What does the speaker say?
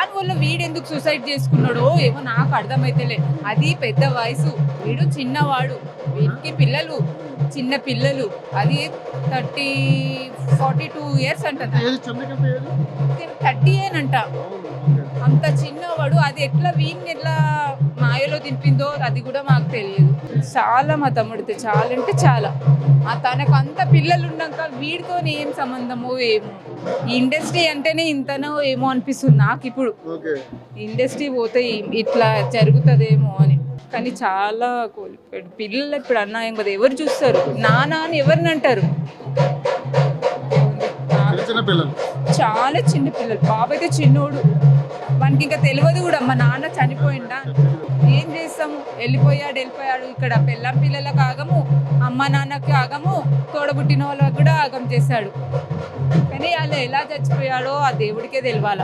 దానివల్ల వీడెందుకు సూసైడ్ చేసుకున్నాడో ఏమో నాకు అర్థమైతేలే. అది పెద్ద వయసు, వీడు చిన్నవాడు, వీడికి పిల్లలు, చిన్న పిల్లలు. అది 42 ఇయర్స్ అంట, 30 ఏనంట. అంత చిన్నవాడు, అది ఎట్లా వీడిని ఎట్లా మాయలో దింపిందో అది కూడా మాకు తెలియదు. చాలా మా తమ్ముడితే చాలా అంటే చాలా, తనకు అంత పిల్లలు ఉన్నాక వీడితో ఏం సంబంధమో ఏమో. ఈ ఇండస్ట్రీ అంటేనే ఇంతనో ఏమో అనిపిస్తుంది నాకు ఇప్పుడు. ఇండస్ట్రీ పోతే ఇట్లా జరుగుతుందేమో అని, కానీ చాలా కోల్పోయాడు. పిల్లలు ఇప్పుడు అన్నాయం కదా, ఎవరు చూస్తారు? నాన్న అని ఎవరిని అంటారు? చాలా చిన్న పిల్లలు. బాబు అయితే చిన్నోడు, వానికి ఇంకా తెలియదు కూడా మా నాన్న చనిపోయిందా. ఏం చేస్తాము, వెళ్ళిపోయాడు. ఇక్కడ పిల్లలకు ఆగము, అమ్మ నాన్నకి ఆగము, తోడబుట్టిన వాళ్ళకి కూడా ఆగం చేశాడు. కానీ అలా ఎలా చచ్చిపోయాడో ఆ దేవుడికే తెలియాల.